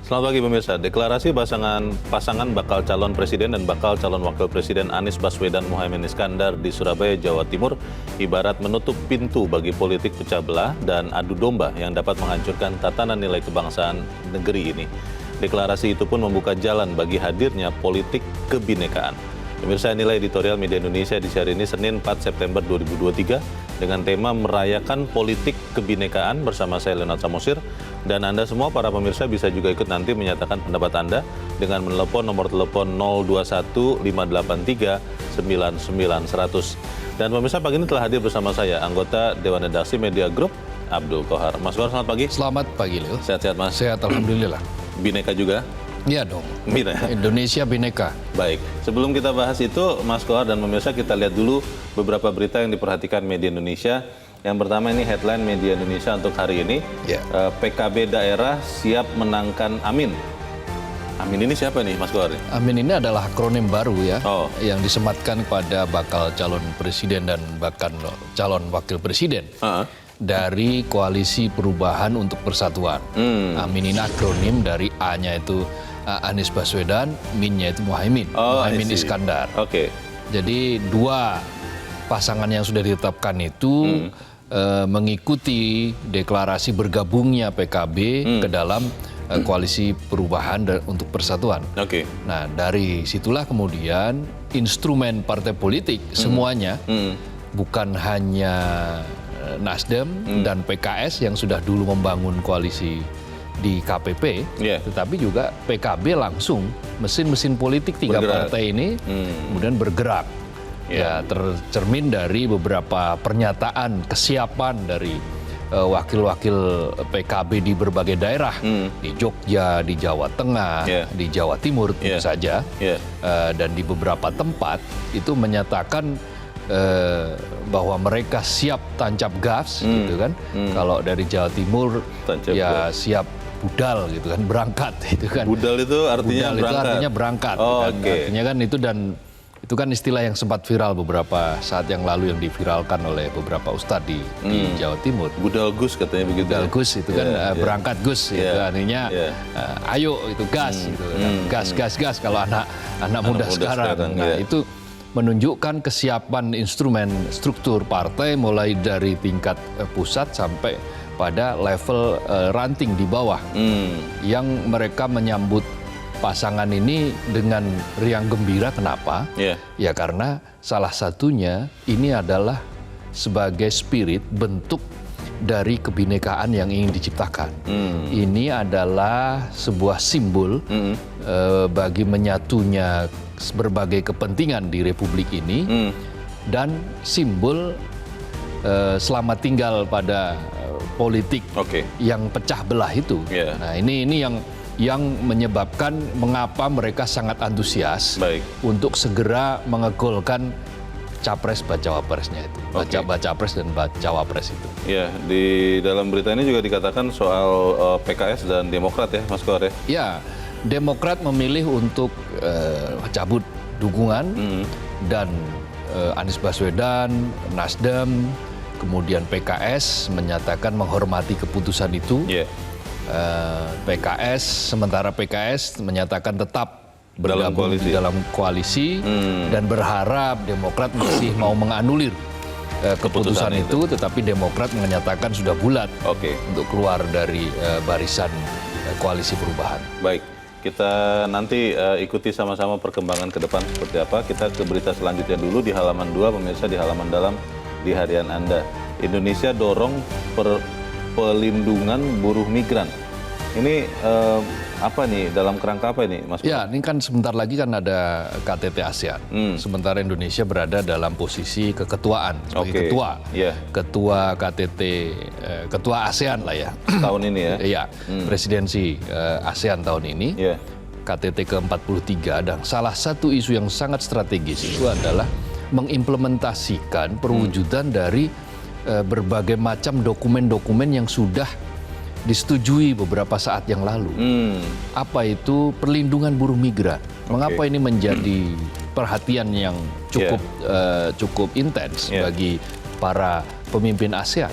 Selamat pagi pemirsa. Deklarasi pasangan bakal calon presiden dan bakal calon wakil presiden Anies Baswedan Muhaimin Iskandar di Surabaya, Jawa Timur ibarat menutup pintu bagi politik pecah belah dan adu domba yang dapat menghancurkan tatanan nilai kebangsaan negeri ini. Deklarasi itu pun membuka jalan bagi hadirnya politik kebinekaan. Pemirsa, nilai editorial Media Indonesia di hari ini Senin 4 September 2023 dengan tema merayakan politik kebinekaan bersama saya Leonard Samosir. Dan Anda semua para pemirsa bisa juga ikut nanti menyatakan pendapat Anda dengan menelepon nomor telepon 021 583 99 100. Dan pemirsa, pagi ini telah hadir bersama saya anggota Dewan Redaksi Media Group Abdul Kohar. Mas Kohar, selamat pagi. Selamat pagi, Leo. Sehat-sehat, Mas? Sehat, alhamdulillah. Bineka juga? Iya dong. Bineka. Indonesia bineka. Baik, sebelum kita bahas itu, Mas Kohar dan pemirsa, kita lihat dulu beberapa berita yang diperhatikan Media Indonesia. Yang pertama ini headline Media Indonesia untuk hari ini. Ya. PKB daerah siap menangkan Amin. Amin ini siapa nih, Mas Kohar? Amin ini adalah akronim baru ya, yang disematkan pada bakal calon presiden dan bahkan calon wakil presiden. Dari Koalisi Perubahan untuk Persatuan. Amin ini akronim dari A-nya itu Anies Baswedan, Min-nya itu Muhaimin, Muhaimin Iskandar. Jadi dua pasangan yang sudah ditetapkan itu mengikuti deklarasi bergabungnya PKB ke dalam Koalisi Perubahan untuk Persatuan. Nah, dari situlah kemudian instrumen partai politik semuanya, bukan hanya Nasdem dan PKS yang sudah dulu membangun koalisi di KPP, tetapi juga PKB langsung mesin-mesin politik tiga partai ini kemudian bergerak. Ya, tercermin dari beberapa pernyataan kesiapan dari wakil-wakil PKB di berbagai daerah, di Jogja, di Jawa Tengah, di Jawa Timur tentu saja, dan di beberapa tempat itu menyatakan bahwa mereka siap tancap gas, gitu kan. Kalau dari Jawa Timur siap budal, gitu kan, berangkat, gitu kan. Budal itu artinya budal berangkat. Itu artinya berangkat. Artinya kan itu kan istilah yang sempat viral beberapa saat yang lalu yang diviralkan oleh beberapa ustadz di Jawa Timur. Budal Gus katanya begitu. Budal Gus itu kan berangkat Gus, itu artinya ayo itu gas, gitu. Gas kalau anak muda sekarang. Nah, itu menunjukkan kesiapan instrumen struktur partai mulai dari tingkat pusat sampai pada level ranting di bawah, yang mereka menyambut pasangan ini dengan riang gembira. Kenapa? Ya karena salah satunya ini adalah sebagai spirit bentuk dari kebinekaan yang ingin diciptakan. Ini adalah sebuah simbol bagi menyatunya berbagai kepentingan di Republik ini, dan simbol selamat tinggal pada politik yang pecah belah itu. Nah, ini yang menyebabkan mengapa mereka sangat antusias untuk segera mengegolkan capres bacawa presnya itu, baca pres dan bacawa pres itu. Ya, di dalam berita ini juga dikatakan soal PKS dan Demokrat ya, Mas Kohar ya. Ya, Demokrat memilih untuk cabut dukungan dan Anies Baswedan, Nasdem, kemudian PKS menyatakan menghormati keputusan itu. Sementara PKS menyatakan tetap bergabung di dalam koalisi dan berharap Demokrat masih mau menganulir keputusan itu, tetapi Demokrat menyatakan sudah bulat untuk keluar dari barisan Koalisi Perubahan. Baik, kita nanti ikuti sama-sama perkembangan ke depan seperti apa. Kita ke berita selanjutnya dulu di halaman 2, pemirsa, di halaman dalam di harian Anda. Indonesia dorong pelindungan buruh migran. Ini apa nih, dalam kerangka apa ini, Mas? Ya, ini kan sebentar lagi kan ada KTT ASEAN. Sementara Indonesia berada dalam posisi keketuaan sebagai ketua KTT, ketua ASEAN lah ya. Tahun ini ya? Iya, presidensi ASEAN tahun ini. KTT ke-43, dan salah satu isu yang sangat strategis itu adalah mengimplementasikan perwujudan dari berbagai macam dokumen-dokumen yang sudah disetujui beberapa saat yang lalu. Apa itu perlindungan buruh migran? Mengapa ini menjadi perhatian yang cukup intens bagi para pemimpin ASEAN?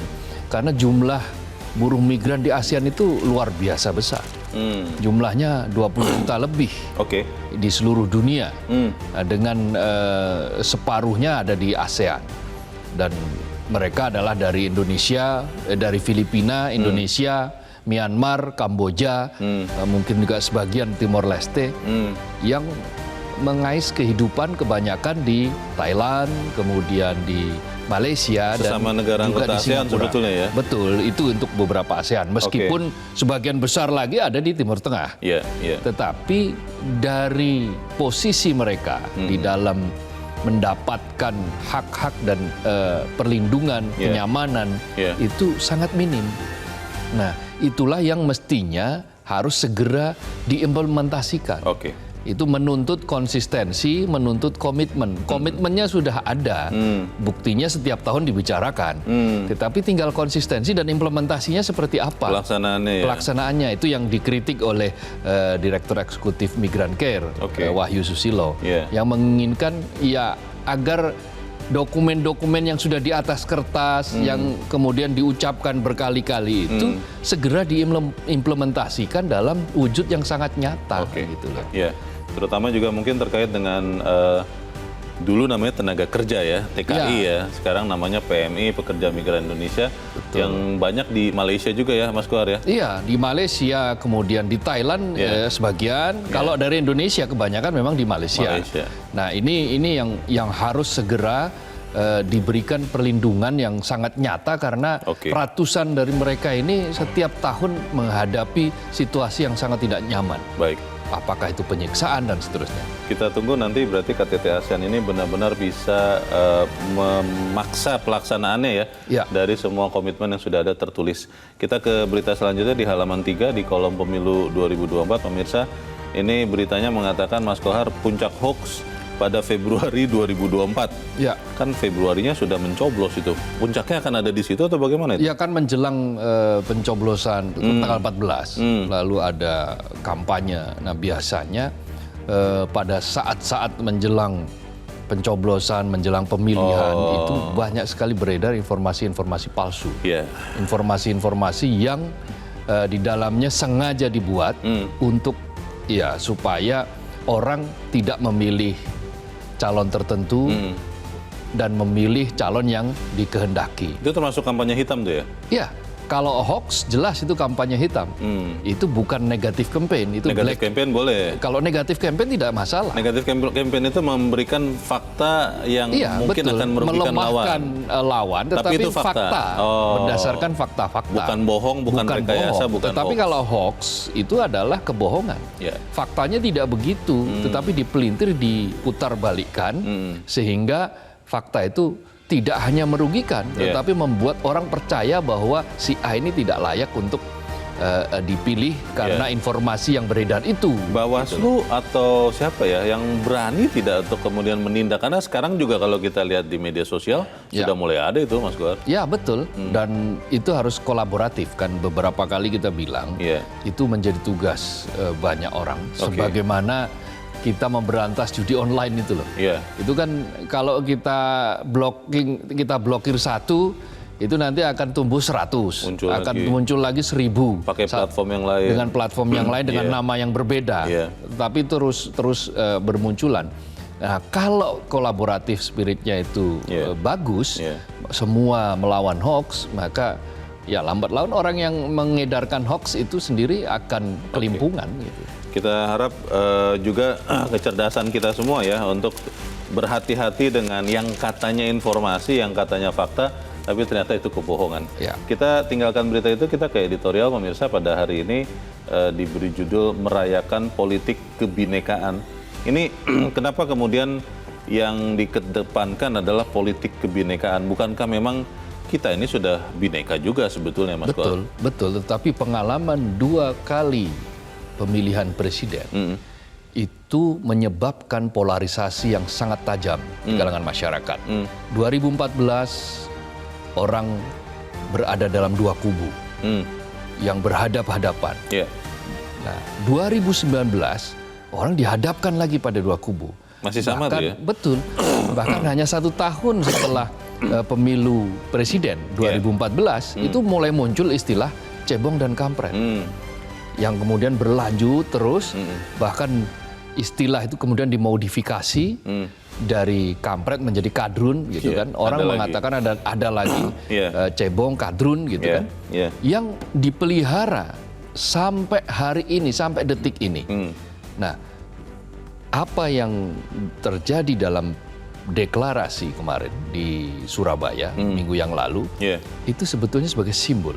Karena jumlah buruh migran di ASEAN itu luar biasa besar. Jumlahnya 20 juta lebih Oke. di seluruh dunia. Dengan separuhnya ada di ASEAN. Dan mereka adalah dari Indonesia, dari Filipina, Indonesia, Myanmar, Kamboja, mungkin juga sebagian Timor Leste, yang mengais kehidupan kebanyakan di Thailand, kemudian di Malaysia, Sesama dan negara juga anggota di ASEAN Singapura. sebetulnya ya? Betul, itu untuk beberapa ASEAN. Meskipun sebagian besar lagi ada di Timur Tengah. Iya, iya. Tetapi dari posisi mereka di dalam mendapatkan hak-hak dan perlindungan, kenyamanan, itu sangat minim. Nah, itulah yang mestinya harus segera diimplementasikan. Oke. Itu menuntut konsistensi, menuntut komitmen. Komitmennya sudah ada, buktinya setiap tahun dibicarakan. Tetapi tinggal konsistensi dan implementasinya seperti apa? Pelaksanaannya ya? Pelaksanaannya itu yang dikritik oleh Direktur Eksekutif Migran Care, Wahyu Susilo, yang menginginkan ya agar dokumen-dokumen yang sudah di atas kertas, yang kemudian diucapkan berkali-kali itu segera diimplementasikan dalam wujud yang sangat nyata. Gitu loh. Ya, terutama juga mungkin terkait dengan dulu namanya tenaga kerja ya, TKI ya. Sekarang namanya PMI, Pekerja Migran Indonesia. Betul. Yang banyak di Malaysia juga ya, Mas Kohar ya? Iya, di Malaysia, kemudian di Thailand sebagian. Kalau dari Indonesia kebanyakan memang di Malaysia. Nah, ini yang harus segera diberikan perlindungan yang sangat nyata karena ratusan dari mereka ini setiap tahun menghadapi situasi yang sangat tidak nyaman. Baik. Apakah itu penyiksaan dan seterusnya. Kita tunggu nanti berarti KTT ASEAN ini benar-benar bisa memaksa pelaksanaannya ya dari semua komitmen yang sudah ada tertulis. Kita ke berita selanjutnya di halaman 3 di kolom pemilu 2024, pemirsa. Ini beritanya mengatakan Mas Kohar puncak hoax pada Februari 2024. Ya. Kan Februarinya sudah mencoblos itu. Puncaknya akan ada di situ atau bagaimana itu? Ya kan menjelang pencoblosan tanggal 14. Lalu ada kampanye. Nah biasanya pada saat-saat menjelang pencoblosan, menjelang pemilihan itu banyak sekali beredar informasi-informasi palsu. Informasi-informasi yang di dalamnya sengaja dibuat untuk ya supaya orang tidak memilih calon tertentu dan memilih calon yang dikehendaki. Itu termasuk kampanye hitam tuh ya? Iya. Kalau hoax jelas itu kampanye hitam. Itu bukan negatif campaign, itu negatif campaign boleh. Kalau negatif campaign tidak masalah. Negatif campaign itu memberikan fakta yang mungkin akan merugikan melemahkan lawan, tapi tetapi itu fakta. Berdasarkan fakta-fakta. Bukan bohong, bukan rekayasa, bukan tetapi hoax. Kalau hoax itu adalah kebohongan. Faktanya tidak begitu, tetapi dipelintir, diputarbalikkan sehingga fakta itu tidak hanya merugikan, tetapi membuat orang percaya bahwa si A ini tidak layak untuk dipilih karena informasi yang beredar itu. Bawaslu atau siapa ya yang berani tidak untuk kemudian menindak? Karena sekarang juga kalau kita lihat di media sosial sudah mulai ada itu, Mas Kohar. Ya betul, dan itu harus kolaboratif kan. Beberapa kali kita bilang itu menjadi tugas banyak orang. Sebagaimana kita memberantas judi online itu loh. Itu kan kalau kita blokir satu, itu nanti akan tumbuh 100, muncul lagi 1000. Pakai platform yang lain. Dengan platform yang lain, dengan nama yang berbeda. Tapi terus bermunculan. Nah, kalau kolaboratif spiritnya itu bagus, semua melawan hoax, maka ya lambat laun orang yang mengedarkan hoax itu sendiri akan kelimpungan gitu. Kita harap juga kecerdasan kita semua ya untuk berhati-hati dengan yang katanya informasi, yang katanya fakta, tapi ternyata itu kebohongan. Kita tinggalkan berita itu, kita ke editorial pemirsa pada hari ini diberi judul Merayakan Politik Kebinekaan. Ini kenapa kemudian yang dikedepankan adalah politik kebinekaan? Bukankah memang kita ini sudah bineka juga sebetulnya, Mas Kohar? Betul. Tetapi pengalaman 2 kali pemilihan presiden itu menyebabkan polarisasi yang sangat tajam di kalangan masyarakat. 2014 orang berada dalam 2 kubu yang berhadap-hadapan. Nah, 2019 orang dihadapkan lagi pada 2 kubu. Masih sama tuh ya? Betul. Bahkan hanya 1 tahun setelah pemilu presiden 2014 itu mulai muncul istilah cebong dan kampret. yang kemudian berlanjut terus, bahkan istilah itu kemudian dimodifikasi dari kampret menjadi kadrun gitu kan. Orang mengatakan ada lagi cebong, kadrun gitu kan. Yang dipelihara sampai hari ini, sampai detik ini. Nah, apa yang terjadi dalam deklarasi kemarin di Surabaya minggu yang lalu, itu sebetulnya sebagai simbol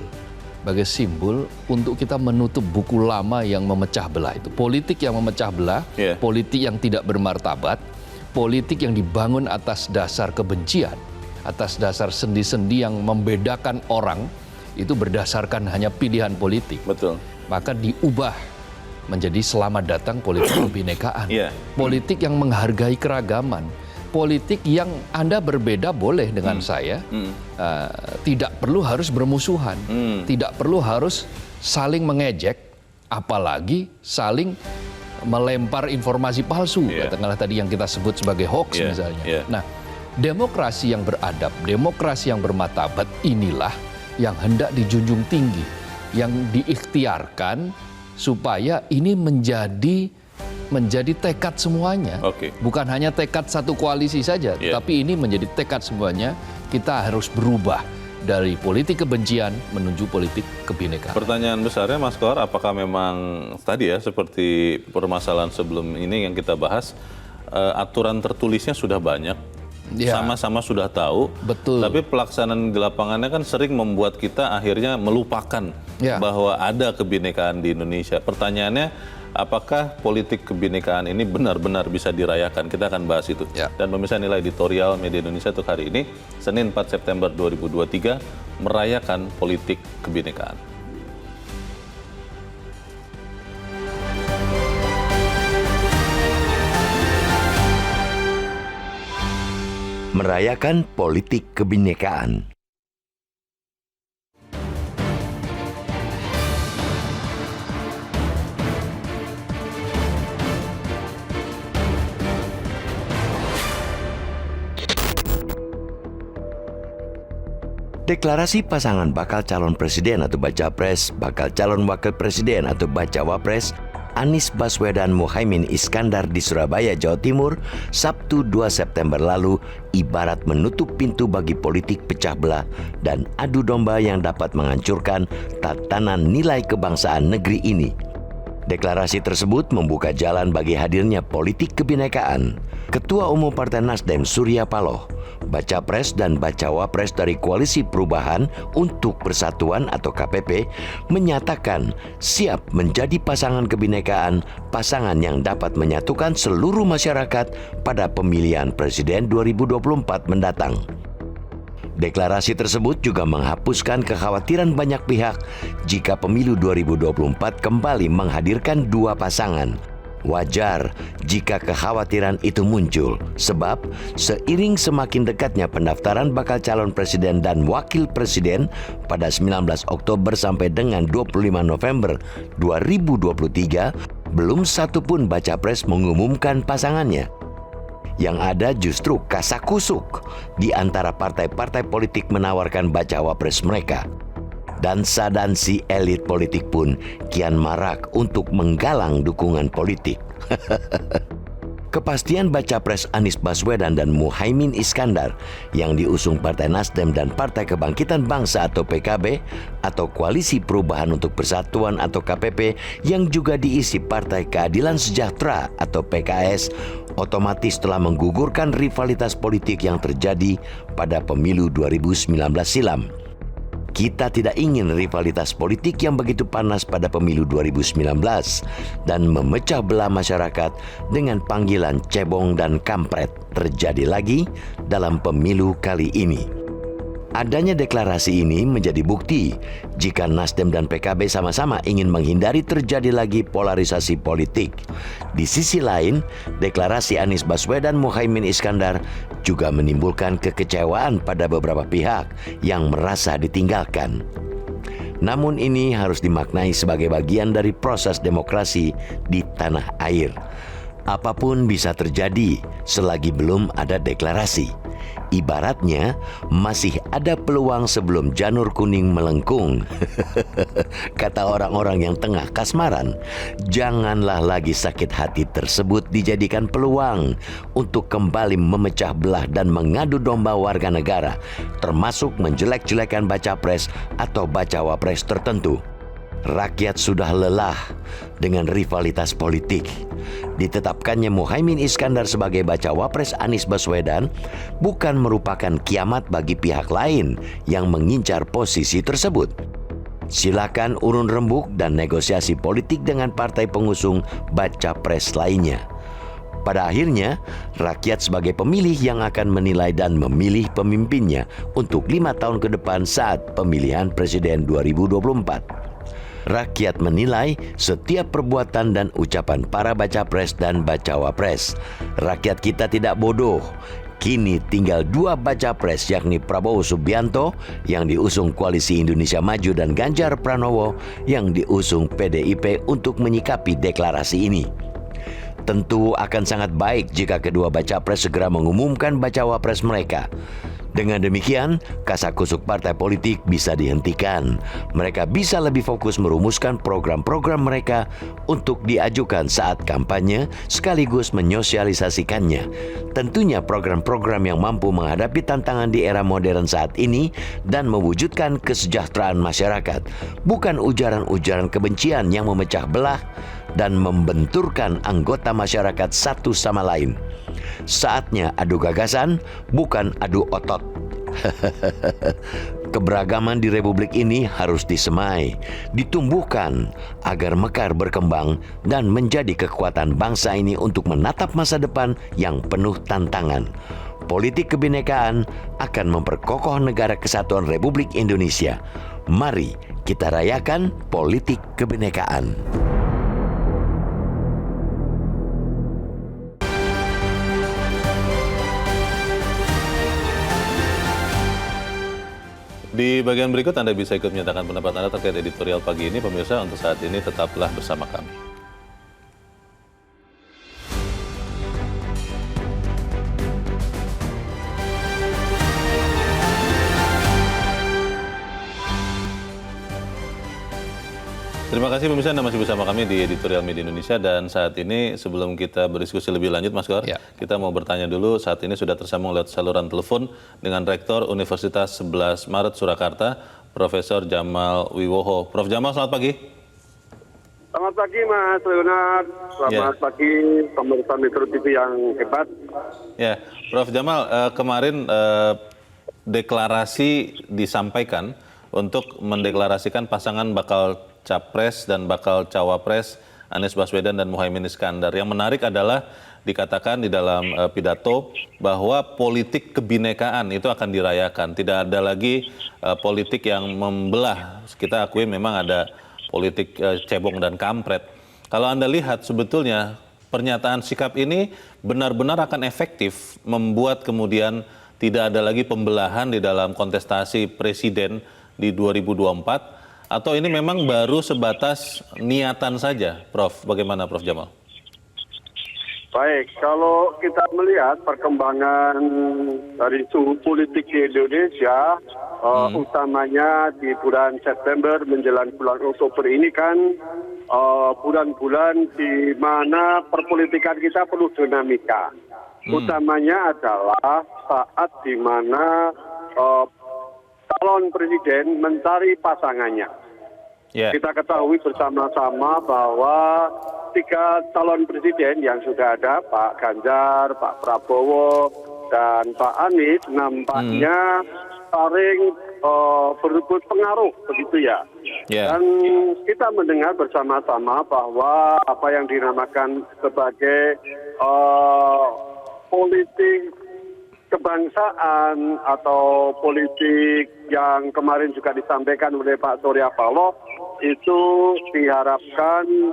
untuk kita menutup buku lama yang memecah belah itu. Politik yang memecah belah, politik yang tidak bermartabat, politik yang dibangun atas dasar kebencian, atas dasar sendi-sendi yang membedakan orang, itu berdasarkan hanya pilihan politik. Betul. Maka diubah menjadi selamat datang politik kebinekaan. Politik yang menghargai keragaman. Politik yang Anda berbeda boleh dengan saya, tidak perlu harus bermusuhan, tidak perlu harus saling mengejek, apalagi saling melempar informasi palsu, katakanlah tadi yang kita sebut sebagai hoax misalnya. Nah, demokrasi yang beradab, demokrasi yang bermartabat inilah yang hendak dijunjung tinggi, yang diikhtiarkan supaya ini menjadi tekad semuanya. Bukan hanya tekad satu koalisi saja, tapi ini menjadi tekad semuanya. Kita harus berubah dari politik kebencian menuju politik kebinekaan. Pertanyaan besarnya, Mas Kohar, apakah memang tadi seperti permasalahan sebelum ini yang kita bahas, aturan tertulisnya sudah banyak, sama-sama sudah tahu, tapi pelaksanaan di lapangannya kan sering membuat kita akhirnya melupakan bahwa ada kebinekaan di Indonesia. Pertanyaannya, apakah politik kebinekaan ini benar-benar bisa dirayakan? Kita akan bahas itu. Dan pemirsa, nilai editorial Media Indonesia untuk hari ini, Senin 4 September 2023, merayakan politik kebinekaan. Merayakan politik kebinekaan. Deklarasi pasangan bakal calon presiden atau baca pres, bakal calon wakil presiden atau bacawa pres, Anies Baswedan Muhaimin Iskandar di Surabaya, Jawa Timur, Sabtu 2 September lalu, ibarat menutup pintu bagi politik pecah belah dan adu domba yang dapat menghancurkan tatanan nilai kebangsaan negeri ini. Deklarasi tersebut membuka jalan bagi hadirnya politik kebinekaan. Ketua Umum Partai Nasdem Surya Paloh, baca pres dan bacawa pres dari Koalisi Perubahan untuk Persatuan atau KPP, menyatakan siap menjadi pasangan kebinekaan, pasangan yang dapat menyatukan seluruh masyarakat pada pemilihan presiden 2024 mendatang. Deklarasi tersebut juga menghapuskan kekhawatiran banyak pihak jika pemilu 2024 kembali menghadirkan dua pasangan. Wajar jika kekhawatiran itu muncul, sebab seiring semakin dekatnya pendaftaran bakal calon presiden dan wakil presiden pada 19 Oktober sampai dengan 25 November 2023, belum satu pun baca pres mengumumkan pasangannya. Yang ada justru kasakusuk di antara partai-partai politik menawarkan bacawa pres mereka. Dansa-dansi elit politik pun kian marak untuk menggalang dukungan politik. Kepastian baca pres Anies Baswedan dan Muhaimin Iskandar yang diusung Partai Nasdem dan Partai Kebangkitan Bangsa atau PKB atau Koalisi Perubahan untuk Persatuan atau KPP yang juga diisi Partai Keadilan Sejahtera atau PKS otomatis telah menggugurkan rivalitas politik yang terjadi pada pemilu 2019 silam. Kita tidak ingin rivalitas politik yang begitu panas pada pemilu 2019 dan memecah belah masyarakat dengan panggilan cebong dan kampret terjadi lagi dalam pemilu kali ini. Adanya deklarasi ini menjadi bukti jika Nasdem dan PKB sama-sama ingin menghindari terjadi lagi polarisasi politik. Di sisi lain, deklarasi Anies Baswedan Muhaimin Iskandar juga menimbulkan kekecewaan pada beberapa pihak yang merasa ditinggalkan. Namun ini harus dimaknai sebagai bagian dari proses demokrasi di tanah air. Apapun bisa terjadi selagi belum ada deklarasi. Ibaratnya, masih ada peluang sebelum janur kuning melengkung. Kata orang-orang yang tengah kasmaran, janganlah lagi sakit hati tersebut dijadikan peluang untuk kembali memecah belah dan mengadu domba warga negara, termasuk menjelek-jelekan baca pres atau bacawa pres tertentu. Rakyat sudah lelah dengan rivalitas politik. Ditetapkannya Muhaimin Iskandar sebagai bacawa pres Anies Baswedan bukan merupakan kiamat bagi pihak lain yang mengincar posisi tersebut. Silakan urun rembuk dan negosiasi politik dengan partai pengusung baca pres lainnya. Pada akhirnya, rakyat sebagai pemilih yang akan menilai dan memilih pemimpinnya untuk 5 tahun ke depan saat pemilihan presiden 2024. Rakyat menilai setiap perbuatan dan ucapan para baca pres dan bacawa pres. Rakyat kita tidak bodoh. Kini tinggal 2 baca pres, yakni Prabowo Subianto yang diusung Koalisi Indonesia Maju dan Ganjar Pranowo yang diusung PDIP untuk menyikapi deklarasi ini. Tentu akan sangat baik jika kedua baca pres segera mengumumkan bacawa pres mereka. Dengan demikian, kasak-kusuk partai politik bisa dihentikan. Mereka bisa lebih fokus merumuskan program-program mereka untuk diajukan saat kampanye, sekaligus menyosialisasikannya. Tentunya program-program yang mampu menghadapi tantangan di era modern saat ini dan mewujudkan kesejahteraan masyarakat, bukan ujaran-ujaran kebencian yang memecah belah dan membenturkan anggota masyarakat satu sama lain. Saatnya adu gagasan, bukan adu otot. Keberagaman di Republik ini harus disemai, ditumbuhkan agar mekar berkembang dan menjadi kekuatan bangsa ini untuk menatap masa depan yang penuh tantangan. Politik kebinekaan akan memperkokoh negara kesatuan Republik Indonesia. Mari kita rayakan politik kebinekaan. Di bagian berikut Anda bisa ikut menyatakan pendapat Anda terkait editorial pagi ini. Pemirsa, untuk saat ini tetaplah bersama kami. Terima kasih pemirsa, Anda masih bersama kami di Editorial Media Indonesia, dan saat ini sebelum kita berdiskusi lebih lanjut Mas Gor, kita mau bertanya dulu. Saat ini sudah tersambung lewat saluran telepon dengan Rektor Universitas 11 Maret Surakarta, Profesor Jamal Wiwoho. Prof. Jamal, selamat pagi. Selamat pagi Mas Leonard, selamat pagi pemirsa Metro TV yang hebat. Ya, Prof. Jamal, kemarin deklarasi disampaikan untuk mendeklarasikan pasangan bakal Capres dan bakal Cawapres Anies Baswedan dan Muhaimin Iskandar. Yang menarik adalah dikatakan di dalam pidato bahwa politik kebinekaan itu akan dirayakan. Tidak ada lagi politik yang membelah. Kita akui memang ada politik cebong dan kampret. Kalau Anda lihat sebetulnya pernyataan sikap ini benar-benar akan efektif membuat kemudian tidak ada lagi pembelahan di dalam kontestasi presiden di 2024. Atau ini memang baru sebatas niatan saja, Prof? Bagaimana Prof. Jamal? Baik, kalau kita melihat perkembangan dari suhu politik di Indonesia, utamanya di bulan September menjelang bulan Oktober ini kan bulan-bulan di mana perpolitikan kita penuh dinamika. Utamanya adalah saat di mana calon presiden mencari pasangannya. Kita ketahui bersama-sama bahwa 3 calon presiden yang sudah ada, Pak Ganjar, Pak Prabowo, dan Pak Anies, nampaknya saling berebut pengaruh, begitu ya. Dan kita mendengar bersama-sama bahwa apa yang dinamakan sebagai politik kebangsaan atau politik yang kemarin juga disampaikan oleh Pak Surya Paloh itu diharapkan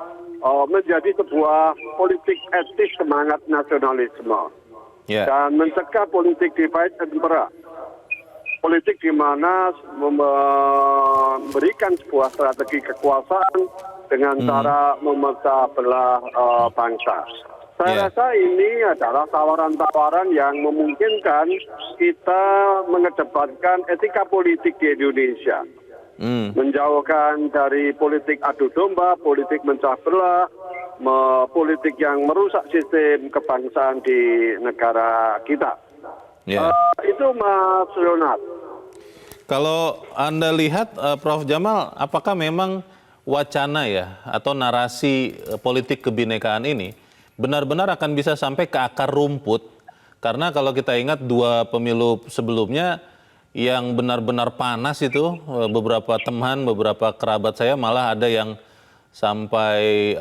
menjadi sebuah politik etis semangat nasionalisme dan mencegah politik divide and impera. Politik di mana memberikan sebuah strategi kekuasaan dengan cara memecah belah bangsa. Saya rasa ini adalah tawaran-tawaran yang memungkinkan kita mengedepankan etika politik di Indonesia. Menjauhkan dari politik adu domba, politik mencah belah, politik yang merusak sistem kebangsaan di negara kita. Itu Mas Leonard. Kalau Anda lihat, Prof. Jamal, apakah memang wacana ya atau narasi politik kebinekaan ini benar-benar akan bisa sampai ke akar rumput? Karena kalau kita ingat 2 pemilu sebelumnya yang benar-benar panas itu, beberapa teman, beberapa kerabat saya malah ada yang sampai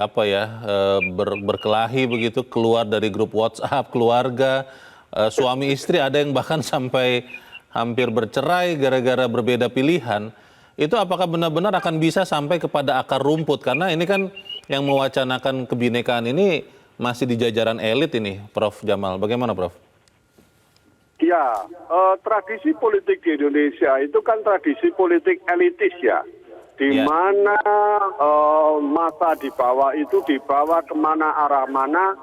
berkelahi begitu, keluar dari grup WhatsApp keluarga, suami istri ada yang bahkan sampai hampir bercerai gara-gara berbeda pilihan. Itu apakah benar-benar akan bisa sampai kepada akar rumput? Karena ini kan yang mewacanakan kebinekaan ini masih di jajaran elit ini, Prof. Jamal. Bagaimana, Prof? Ya, tradisi politik di Indonesia itu kan tradisi politik elitis ya, di mana masa di bawah itu dibawa kemana arah mana,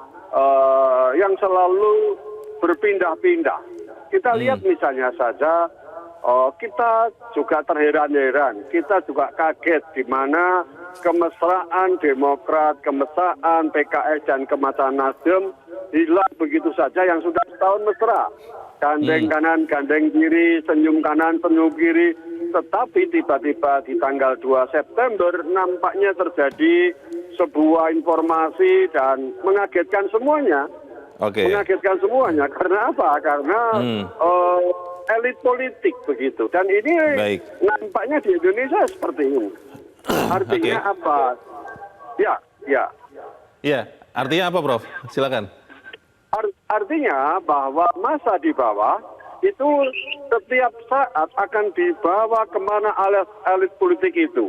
yang selalu berpindah-pindah. Kita lihat misalnya saja, kita juga terheran-heran, kita juga kaget di mana kemesraan Demokrat, kemesraan PKS dan kemesraan Nasdem hilang begitu saja yang sudah setahun mesra. Gandeng kanan, gandeng kiri, senyum kanan, senyum kiri. Tetapi tiba-tiba di tanggal 2 September nampaknya terjadi sebuah informasi dan mengagetkan semuanya. Mengagetkan semuanya. Karena apa? Karena elit politik begitu. Dan ini nampaknya di Indonesia seperti ini. Artinya apa? Ya, artinya apa, Prof? Silakan. Artinya bahwa masa di bawah itu setiap saat akan dibawa kemana elit politik itu.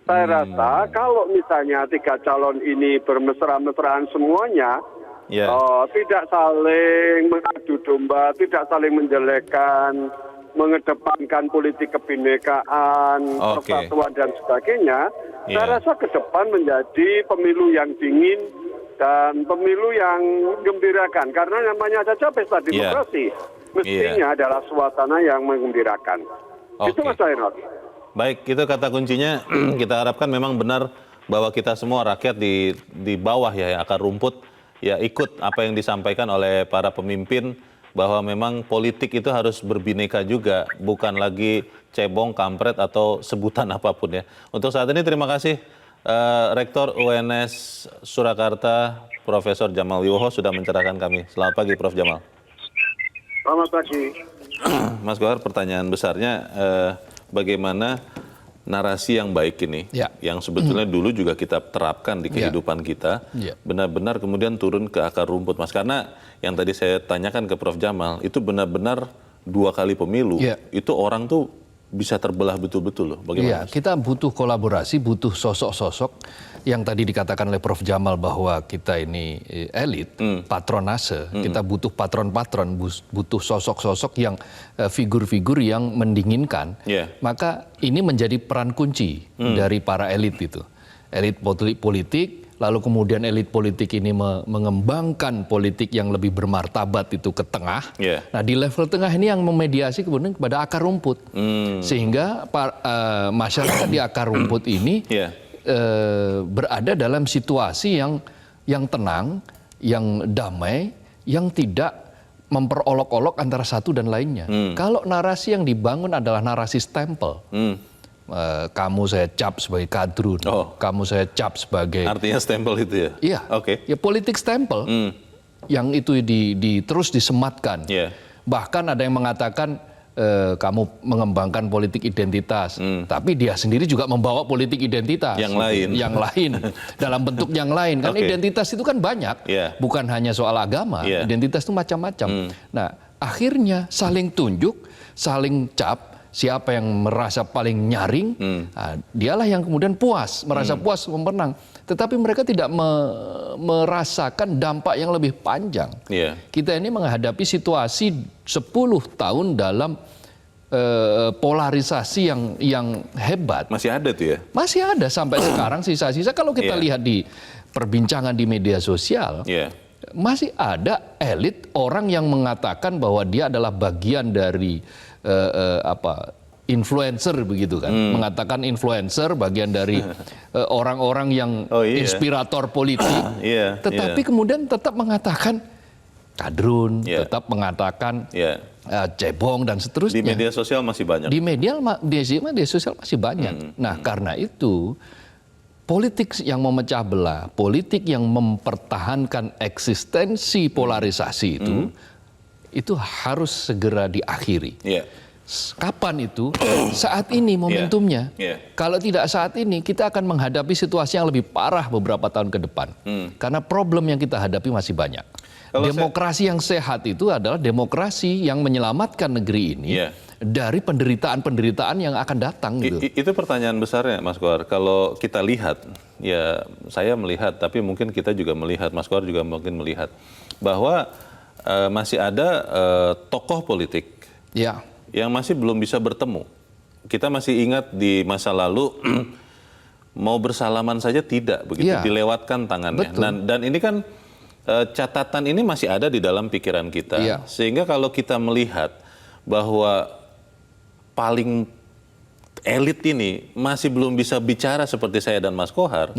Saya rasa kalau misalnya 3 calon ini bermesra-mesraan semuanya, tidak saling mengadu domba, tidak saling menjelekkan, mengedepankan politik kebinekaan, persatuan dan sebagainya, saya rasa ke depan menjadi pemilu yang dingin dan pemilu yang gembirakan. Karena namanya saja pesta demokrasi, mestinya adalah suasana yang menggembirakan. Itu Mas Zainal. Baik, itu kata kuncinya. Kita harapkan memang benar bahwa kita semua rakyat di bawah ya, akar rumput, ya ikut apa yang disampaikan oleh para pemimpin, bahwa memang politik itu harus berbineka juga, bukan lagi cebong, kampret, atau sebutan apapun ya. Untuk saat ini terima kasih Rektor UNS Surakarta, Profesor Jamal Wibowo sudah mencerahkan kami. Selamat pagi, Prof. Jamal. Selamat pagi. Mas Gohar, pertanyaan besarnya bagaimana narasi yang baik ini, yang sebetulnya dulu juga kita terapkan di kehidupan kita, benar-benar kemudian turun ke akar rumput, Mas. Karena yang tadi saya tanyakan ke Prof. Jamal, itu benar-benar 2 kali pemilu, itu orang tuh bisa terbelah betul-betul loh. Bagaimana? Kita butuh kolaborasi, butuh sosok-sosok yang tadi dikatakan oleh Prof. Jamal bahwa kita ini elit, patronase, kita butuh patron-patron, butuh sosok-sosok yang figur-figur yang mendinginkan. Maka ini menjadi peran kunci dari para elit itu. Elit politik, lalu kemudian elit politik ini mengembangkan politik yang lebih bermartabat itu ke tengah. Nah di level tengah ini yang memediasi kemudian kepada akar rumput. Sehingga masyarakat di akar rumput ini berada dalam situasi yang tenang, yang damai, yang tidak memperolok-olok antara satu dan lainnya. Kalau narasi yang dibangun adalah narasi stempel, kamu saya cap sebagai kadrun, kamu saya cap sebagai... Artinya stempel itu ya? Iya, ya politik stempel yang itu terus disematkan. Bahkan ada yang mengatakan kamu mengembangkan politik identitas, tapi dia sendiri juga membawa politik identitas yang lain dalam bentuk yang lain. Karena identitas itu kan banyak, bukan hanya soal agama, identitas itu macam-macam. Nah, akhirnya saling tunjuk, saling cap. Siapa yang merasa paling nyaring, dialah yang kemudian puas, merasa puas memenang. Tetapi mereka tidak merasakan dampak yang lebih panjang. Kita ini menghadapi situasi 10 tahun dalam polarisasi yang hebat. Masih ada tuh ya? Masih ada sampai sekarang sisa-sisa. Kalau kita lihat di perbincangan di media sosial, masih ada elit orang yang mengatakan bahwa dia adalah bagian dari influencer begitu kan, mengatakan influencer bagian dari orang-orang yang inspirator politik, tetapi kemudian tetap mengatakan kadrun, tetap mengatakan cebong dan seterusnya. Di media sosial masih banyak. Di media sosial masih banyak. Nah, karena itu politik yang memecah belah, politik yang mempertahankan eksistensi polarisasi itu harus segera diakhiri. Kapan itu? Saat ini momentumnya. Kalau tidak saat ini, kita akan menghadapi situasi yang lebih parah beberapa tahun ke depan. Karena problem yang kita hadapi masih banyak. Demokrasi yang sehat itu adalah demokrasi yang menyelamatkan negeri ini dari penderitaan-penderitaan yang akan datang. Gitu. Itu pertanyaan besarnya, Mas Kohar. Kalau kita lihat, ya saya melihat, tapi mungkin kita juga melihat, Mas Kohar juga mungkin melihat, bahwa masih ada tokoh politik yang masih belum bisa bertemu. Kita masih ingat di masa lalu mau bersalaman saja tidak begitu, dilewatkan tangannya. Dan ini kan catatan ini masih ada di dalam pikiran kita, sehingga kalau kita melihat bahwa paling elit ini masih belum bisa bicara seperti saya dan Mas Kohar,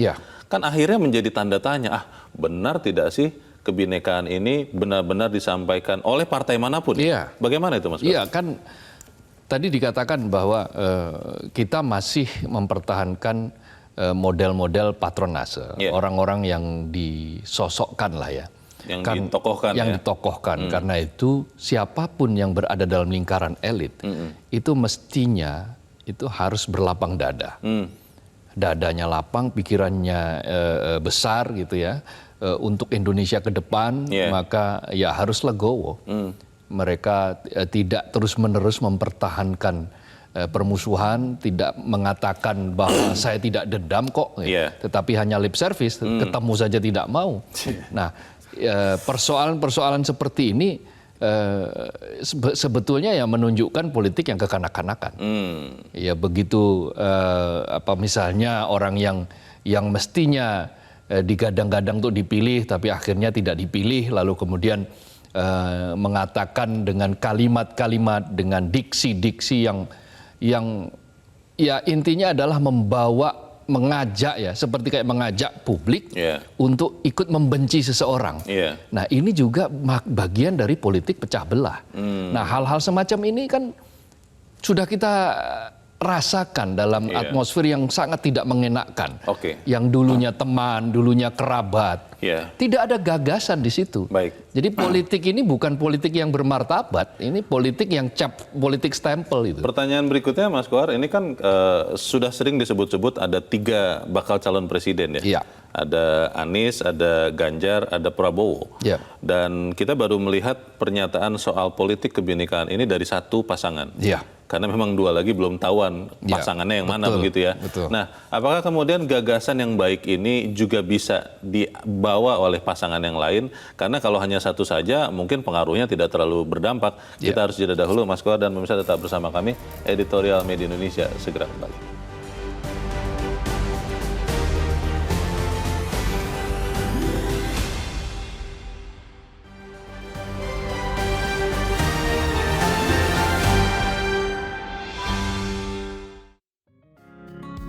kan akhirnya menjadi tanda tanya, benar tidak sih kebinekaan ini benar-benar disampaikan oleh partai manapun? Bagaimana itu, Mas Kohar? Iya, kan tadi dikatakan bahwa kita masih mempertahankan model-model patronase, orang-orang yang disosokkan lah ya. Yang ditokohkan. Yang ditokohkan. Karena itu siapapun yang berada dalam lingkaran elit, itu mestinya itu harus berlapang dada. Dadanya lapang, pikirannya besar gitu ya. Untuk Indonesia ke depan, maka ya harus legowo. Mereka tidak terus-menerus mempertahankan permusuhan, tidak mengatakan bahwa saya tidak dendam kok, tetapi hanya lip service, ketemu saja tidak mau. Nah, persoalan-persoalan seperti ini sebetulnya ya menunjukkan politik yang kekanak-kanakan. Ya begitu misalnya orang yang mestinya digadang-gadang untuk dipilih, tapi akhirnya tidak dipilih, lalu kemudian mengatakan dengan kalimat-kalimat, dengan diksi-diksi yang ya intinya adalah mengajak ya, seperti kayak mengajak publik untuk ikut membenci seseorang. Nah, ini juga bagian dari politik pecah belah. Nah, hal-hal semacam ini kan sudah kita rasakan dalam atmosfer yang sangat tidak mengenakkan. Yang dulunya teman, dulunya kerabat. Tidak ada gagasan di situ. Jadi politik ini bukan politik yang bermartabat, ini politik yang politik stempel itu. Pertanyaan berikutnya, Mas Kohar, ini kan sudah sering disebut-sebut ada 3 bakal calon presiden ya. Ada Anies, ada Ganjar, ada Prabowo. Dan kita baru melihat pernyataan soal politik kebinekaan ini dari satu pasangan. Karena memang 2 lagi belum tahuan pasangannya yang mana begitu ya. Nah, apakah kemudian gagasan yang baik ini juga bisa dibawa oleh pasangan yang lain? Karena kalau hanya satu saja mungkin pengaruhnya tidak terlalu berdampak. Kita harus jeda dahulu, Mas Kohar, dan pemirsa tetap bersama kami. Editorial Media Indonesia segera kembali.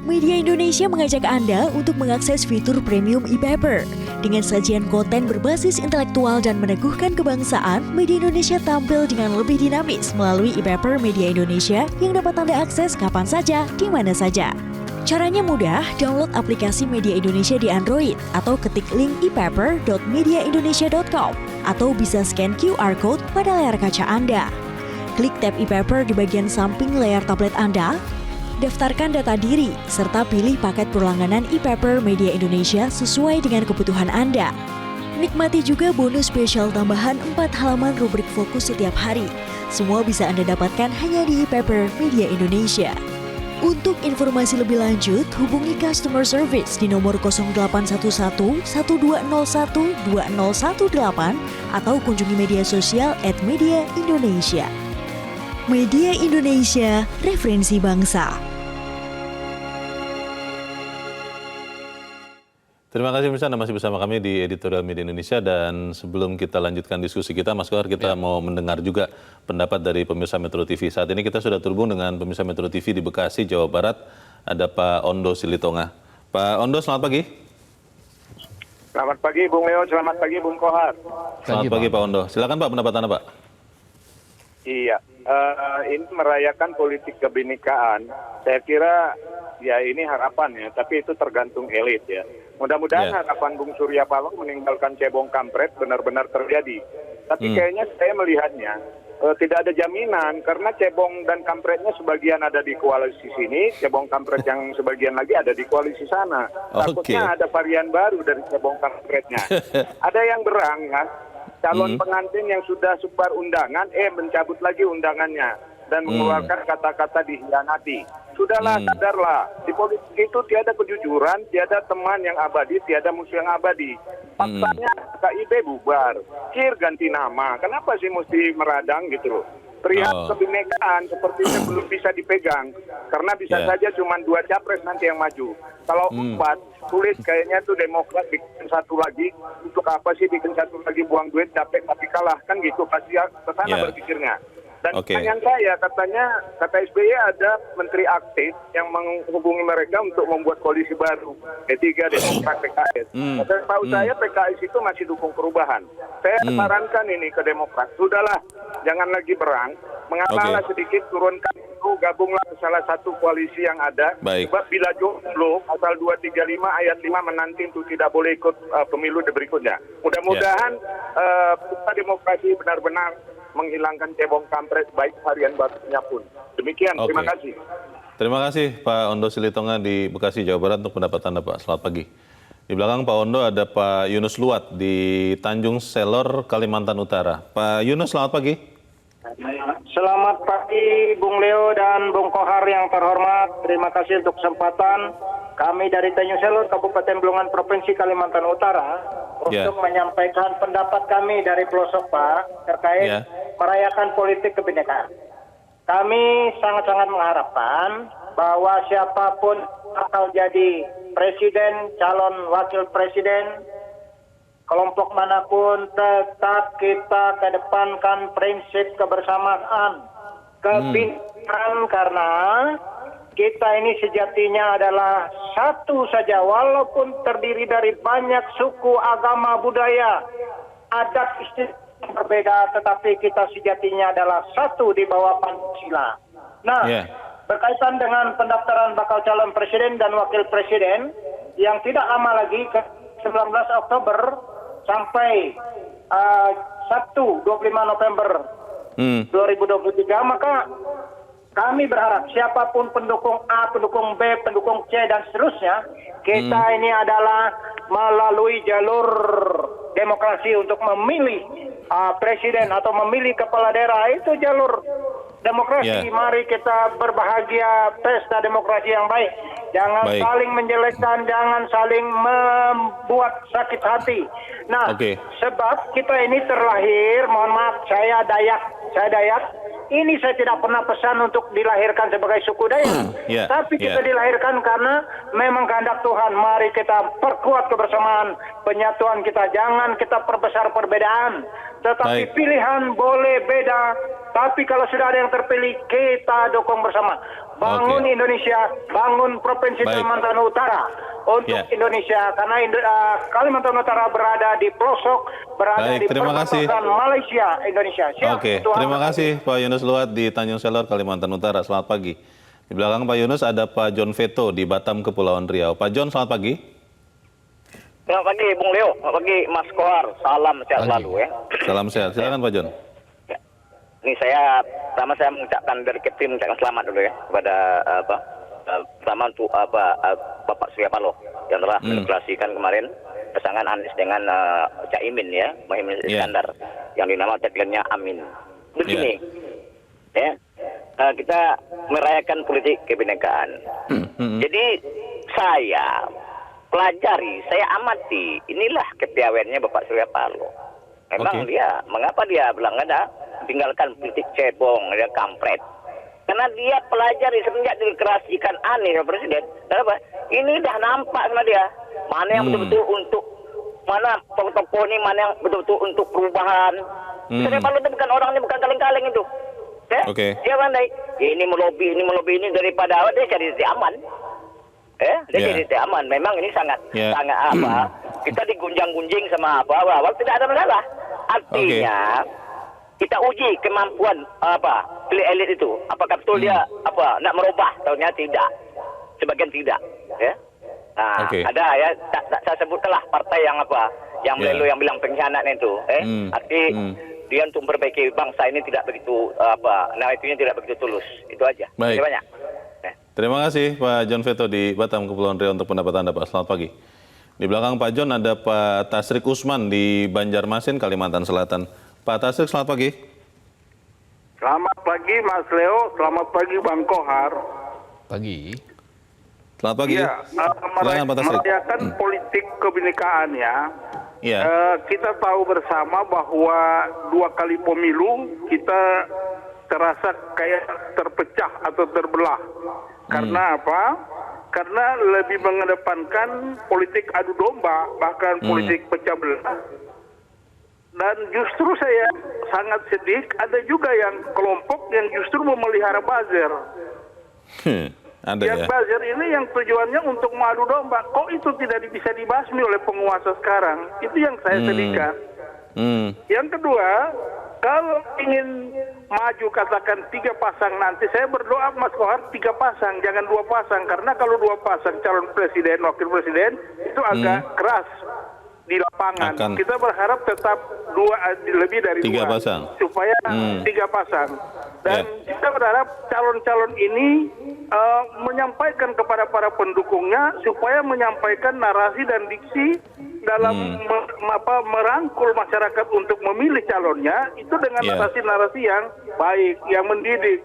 Media Indonesia mengajak Anda untuk mengakses fitur premium e-paper. Dengan sajian konten berbasis intelektual dan meneguhkan kebangsaan, Media Indonesia tampil dengan lebih dinamis melalui e-paper Media Indonesia yang dapat Anda akses kapan saja, di mana saja. Caranya mudah, download aplikasi Media Indonesia di Android atau ketik link e-paper.mediaindonesia.com atau bisa scan QR Code pada layar kaca Anda. Klik tab e-paper di bagian samping layar tablet Anda, daftarkan data diri, serta pilih paket berlangganan e-paper Media Indonesia sesuai dengan kebutuhan Anda. Nikmati juga bonus spesial tambahan 4 halaman rubrik fokus setiap hari. Semua bisa Anda dapatkan hanya di e-paper Media Indonesia. Untuk informasi lebih lanjut, hubungi customer service di nomor 0811 1201 2018 atau kunjungi media sosial @Media Indonesia. Media Indonesia, referensi bangsa. Terima kasih pemirsa, Anda masih bersama kami di Editorial Media Indonesia, dan sebelum kita lanjutkan diskusi kita, Mas Kohar, kita mau mendengar juga pendapat dari pemirsa Metro TV. Saat ini kita sudah terhubung dengan pemirsa Metro TV di Bekasi, Jawa Barat. Ada Pak Ondo Silitonga. Pak Ondo, selamat pagi. Selamat pagi Bung Leo, selamat pagi Bung Kohar. Selamat pagi Pak Ondo. Silakan Pak, pendapat Anda Pak. Iya, ini merayakan politik kebinekaan. Saya kira ya ini harapan ya, tapi itu tergantung elit ya. Mudah-mudahan harapan Bung Surya Paloh meninggalkan cebong kampret benar-benar terjadi. Tapi kayaknya saya melihatnya tidak ada jaminan, karena cebong dan kampretnya sebagian ada di koalisi sini, cebong kampret yang sebagian lagi ada di koalisi sana. Takutnya ada varian baru dari cebong kampretnya. Ada yang berangan, calon pengantin yang sudah sebar undangan, mencabut lagi undangannya dan mengeluarkan kata-kata dikhianati. Sudahlah, sadarlah. Di politik itu tiada kejujuran, tiada teman yang abadi, tiada musuh yang abadi. Faktanya KIB bubar, KIR ganti nama. Kenapa sih mesti meradang gitu loh? Perihal kebinekaan sepertinya belum bisa dipegang, karena bisa saja cuma 2 capres nanti yang maju. Kalau 4, sulit kayaknya tuh Demokrat bikin satu lagi. Untuk apa sih bikin satu lagi, buang duit, capek tapi kalah, kan gitu pasti ke sana berpikirnya. Dan pertanyaan saya, kata SBY ada menteri aktif yang menghubungi mereka untuk membuat koalisi baru, P3, Demokrat, PKS. Dan tahu saya PKS itu masih dukung perubahan. Saya sarankan ini ke Demokrat, sudahlah, jangan lagi berang, mengalah sedikit, turunkan itu, gabunglah ke salah satu koalisi yang ada. Sebab bila jomblo, pasal 235 ayat 5 menanti untuk tidak boleh ikut pemilu berikutnya. Mudah-mudahan kita demokrasi benar-benar menghilangkan cebong kampret baik varian barunya pun. Demikian, terima kasih. Terima kasih Pak Ondo Silitonga di Bekasi, Jawa Barat untuk pendapat Anda Pak. Selamat pagi. Di belakang Pak Ondo ada Pak Yunus Luat di Tanjung Selor, Kalimantan Utara. Pak Yunus, selamat pagi. Selamat pagi Bung Leo dan Bung Kohar yang terhormat. Terima kasih untuk kesempatan. Kami dari Tanjung Selor, Kabupaten Blongan, Provinsi Kalimantan Utara, untuk menyampaikan pendapat kami dari pelosok Pak terkait merayakan politik kebinekaan. Kami sangat-sangat mengharapkan bahwa siapapun bakal jadi presiden, calon wakil presiden, kelompok manapun, tetap kita kedepankan prinsip kebersamaan, kebinekaan, karena kita ini sejatinya adalah satu saja, walaupun terdiri dari banyak suku, agama, budaya, adat istiadat berbeda, tetapi kita sejatinya adalah satu di bawah Pancasila. Nah, berkaitan dengan pendaftaran bakal calon presiden dan wakil presiden yang tidak lama lagi ke 19 Oktober sampai Sabtu 25 November 2023, maka kami berharap siapapun pendukung A, pendukung B, pendukung C, dan seterusnya, kita ini adalah melalui jalur demokrasi untuk memilih presiden atau memilih kepala daerah. Itu jalur demokrasi. Mari kita berbahagia, pesta demokrasi yang baik. Jangan saling menjelekkan, jangan saling membuat sakit hati. Nah, sebab kita ini terlahir, mohon maaf, saya Dayak. Ini saya tidak pernah pesan untuk dilahirkan sebagai suku Dayak. Tapi kita dilahirkan karena memang kehendak Tuhan. Mari kita perkuat kebersamaan, penyatuan kita. Jangan kita perbesar perbedaan. Tetapi pilihan boleh beda. Tapi kalau sudah ada yang terpilih, kita dukung bersama. Bangun Indonesia, bangun Provinsi Kalimantan Utara untuk Indonesia. Karena Kalimantan Utara berada di pelosok, berada di perbatasan Malaysia, Indonesia. Terima kasih Pak Yunus Luat di Tanjung Selor, Kalimantan Utara. Selamat pagi. Di belakang Pak Yunus ada Pak John Veto di Batam, Kepulauan Riau. Pak John, selamat pagi. Selamat pagi Bung Leo, selamat pagi Mas Kohar. Salam sehat selalu ya. Salam sehat. Silakan Pak John. Ini saya mengucapkan dari tim mengucapkan selamat dulu ya kepada selamat untuk Bapak Surya Paloh yang telah mendeklarasikan kemarin pasangan Anies dengan Caimin ya, Muhaimin Iskandar yang dinamakan tagline-nya Amin. Begini, kita merayakan politik kebinekaan. Jadi saya pelajari, saya amati, inilah kepiawaiannya Bapak Surya Paloh. Memang dia, mengapa dia bilang ada tinggalkan politik cebong, dia kampret. Karena dia pelajari semenjak dideklarasikan Anies presiden. Kenapa? Ini dah nampak sama dia. Mana yang betul-betul untuk, mana tokoh-tokoh ini, mana yang betul-betul untuk perubahan. Surya Paloh itu bukan orangnya, bukan kaleng-kaleng itu. Dia pandai. Ini melobi ini daripada dia cari titik aman. Dia cari titik aman. Memang ini sangat apa? Kita digunjang-gunjing sama apa? Tidak ada masalah. Artinya kita uji kemampuan elit itu. Apakah betul dia nak merubah? Tahunya tidak. Sebagian tidak. Nah, ada ya. Saya sebutkanlah partai yang yang Melelo yang bilang pengkhianat itu. Arti dia untuk memperbaiki bangsa ini tidak begitu narasinya tidak begitu tulus. Itu aja. Baik. Terima banyak. Terima kasih Pak John Veto di Batam, Kepulauan Riau untuk pendapat Anda, Pak. Selamat pagi. Di belakang Pak John ada Pak Tasrik Usman di Banjarmasin, Kalimantan Selatan. Pak Tasrik, selamat pagi. Selamat pagi Mas Leo, selamat pagi Bang Kohar. Pagi. Selamat pagi. Ya, Silakan, Pak Tasrik. merayakan politik kebinekaan ya. Iya. Kita tahu bersama bahwa 2 kali pemilu kita terasa kayak terpecah atau terbelah. Karena apa? Karena lebih mengedepankan politik adu domba, bahkan politik pecah belah. Dan justru saya sangat sedih, ada juga yang kelompok yang justru memelihara buzzer. Yang buzzer ini yang tujuannya untuk mengadu domba. Kok itu tidak bisa dibasmi oleh penguasa sekarang? Itu yang saya sedihkan. Yang kedua, kalau ingin maju katakan 3 pasang nanti, saya berdoa Mas Kohar 3 pasang, jangan 2 pasang. Karena kalau 2 pasang calon presiden, wakil presiden, itu agak keras di lapangan. Kita berharap tetap lebih dari 3 2 pasang. supaya 3 pasang. Dan kita berharap calon-calon ini menyampaikan kepada para pendukungnya supaya menyampaikan narasi dan diksi dalam merangkul masyarakat untuk memilih calonnya itu dengan narasi-narasi yang baik, yang mendidik.